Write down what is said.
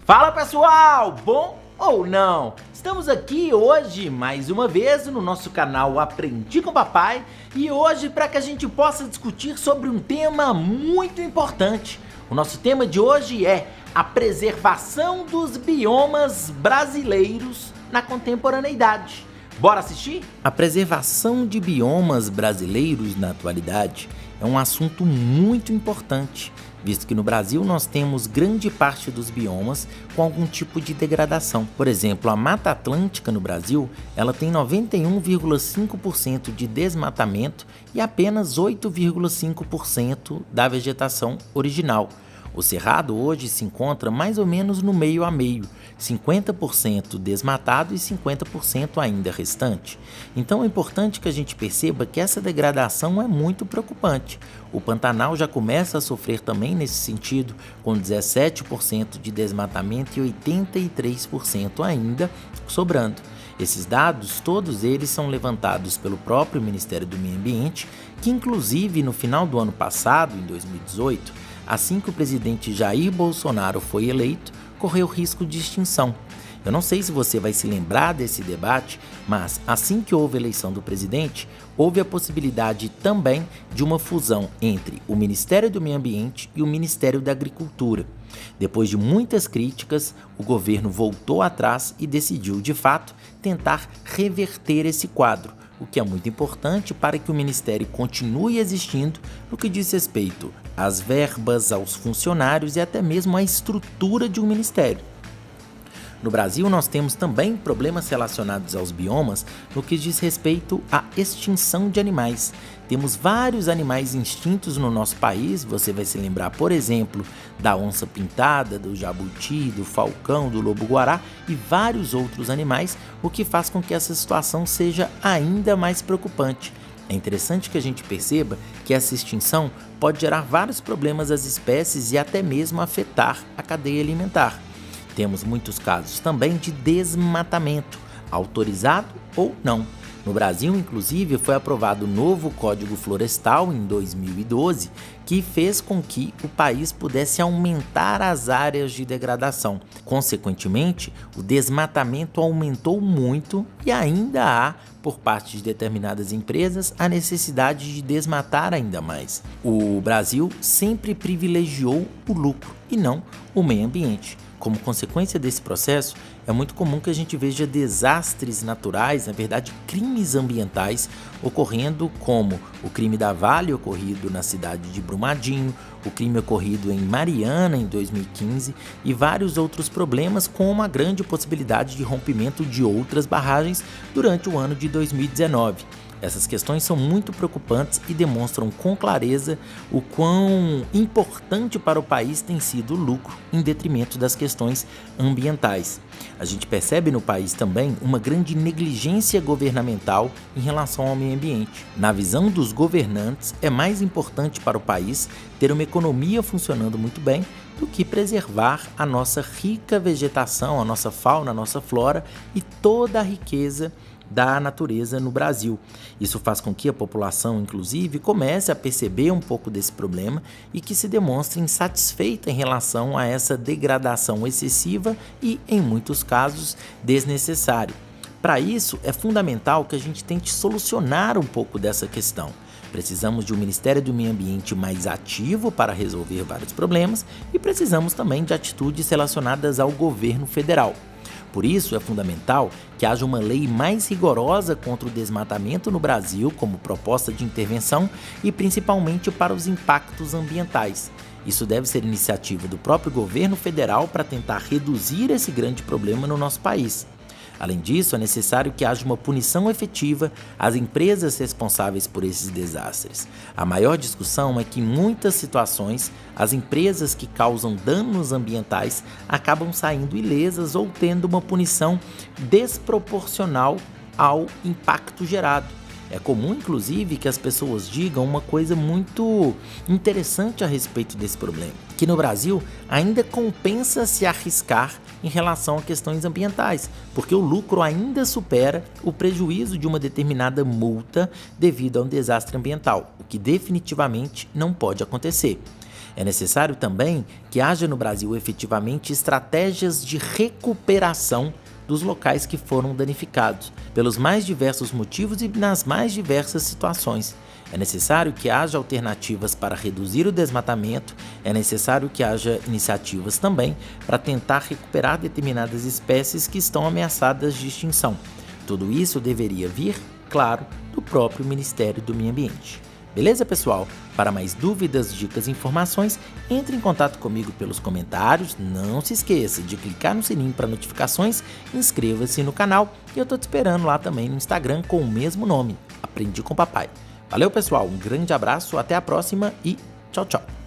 Fala pessoal, bom ou não? Estamos aqui hoje mais uma vez no nosso canal Aprendi com Papai e hoje para que a gente possa discutir sobre um tema muito importante. O nosso tema de hoje é a preservação dos biomas brasileiros na contemporaneidade. Bora assistir? A preservação de biomas brasileiros na atualidade é um assunto muito importante, visto que no Brasil nós temos grande parte dos biomas com algum tipo de degradação. Por exemplo, a Mata Atlântica no Brasil, ela tem 91,5% de desmatamento e apenas 8,5% da vegetação original. O Cerrado hoje se encontra mais ou menos no meio a meio, 50% desmatado e 50% ainda restante. Então é importante que a gente perceba que essa degradação é muito preocupante. O Pantanal já começa a sofrer também nesse sentido, com 17% de desmatamento e 83% ainda sobrando. Esses dados, todos eles são levantados pelo próprio Ministério do Meio Ambiente, que inclusive no final do ano passado, em 2018, assim que o presidente Jair Bolsonaro foi eleito, correu risco de extinção. Eu não sei se você vai se lembrar desse debate, mas assim que houve a eleição do presidente, houve a possibilidade também de uma fusão entre o Ministério do Meio Ambiente e o Ministério da Agricultura. Depois de muitas críticas, o governo voltou atrás e decidiu, de fato, tentar reverter esse quadro, o que é muito importante para que o Ministério continue existindo no que diz respeito às verbas, aos funcionários e até mesmo à estrutura de um ministério. No Brasil, nós temos também problemas relacionados aos biomas no que diz respeito à extinção de animais. Temos vários animais extintos no nosso país, você vai se lembrar, por exemplo, da onça-pintada, do jabuti, do falcão, do lobo-guará e vários outros animais, o que faz com que essa situação seja ainda mais preocupante. É interessante que a gente perceba que essa extinção pode gerar vários problemas às espécies e até mesmo afetar a cadeia alimentar. Temos muitos casos também de desmatamento, autorizado ou não. No Brasil, inclusive, foi aprovado o novo Código Florestal em 2012, que fez com que o país pudesse aumentar as áreas de degradação. Consequentemente, o desmatamento aumentou muito e ainda há, por parte de determinadas empresas, a necessidade de desmatar ainda mais. O Brasil sempre privilegiou o lucro e não o meio ambiente. Como consequência desse processo, é muito comum que a gente veja desastres naturais, na verdade crimes ambientais, ocorrendo como o crime da Vale ocorrido na cidade de Brumadinho, o crime ocorrido em Mariana em 2015 e vários outros problemas com uma grande possibilidade de rompimento de outras barragens durante o ano de 2019. Essas questões são muito preocupantes e demonstram com clareza o quão importante para o país tem sido o lucro em detrimento das questões ambientais. A gente percebe no país também uma grande negligência governamental em relação ao meio ambiente. Na visão dos governantes, é mais importante para o país ter uma economia funcionando muito bem do que preservar a nossa rica vegetação, a nossa fauna, a nossa flora e toda a riqueza da natureza no Brasil. Isso faz com que a população, inclusive, comece a perceber um pouco desse problema e que se demonstre insatisfeita em relação a essa degradação excessiva e, em muitos casos, desnecessária. Para isso, é fundamental que a gente tente solucionar um pouco dessa questão. Precisamos de um Ministério do Meio Ambiente mais ativo para resolver vários problemas e precisamos também de atitudes relacionadas ao governo federal. Por isso, é fundamental que haja uma lei mais rigorosa contra o desmatamento no Brasil como proposta de intervenção e principalmente para os impactos ambientais. Isso deve ser iniciativa do próprio governo federal para tentar reduzir esse grande problema no nosso país. Além disso, é necessário que haja uma punição efetiva às empresas responsáveis por esses desastres. A maior discussão é que em muitas situações, as empresas que causam danos ambientais acabam saindo ilesas ou tendo uma punição desproporcional ao impacto gerado. É comum, inclusive, que as pessoas digam uma coisa muito interessante a respeito desse problema, que no Brasil ainda compensa se arriscar em relação a questões ambientais, porque o lucro ainda supera o prejuízo de uma determinada multa devido a um desastre ambiental, o que definitivamente não pode acontecer. É necessário também que haja no Brasil efetivamente estratégias de recuperação dos locais que foram danificados, pelos mais diversos motivos e nas mais diversas situações. É necessário que haja alternativas para reduzir o desmatamento, é necessário que haja iniciativas também para tentar recuperar determinadas espécies que estão ameaçadas de extinção. Tudo isso deveria vir, claro, do próprio Ministério do Meio Ambiente. Beleza, pessoal? Para mais dúvidas, dicas e informações, entre em contato comigo pelos comentários. Não se esqueça de clicar no sininho para notificações, inscreva-se no canal e eu tô te esperando lá também no Instagram com o mesmo nome, Aprendi com Papai. Valeu, pessoal, um grande abraço, até a próxima e tchau, tchau!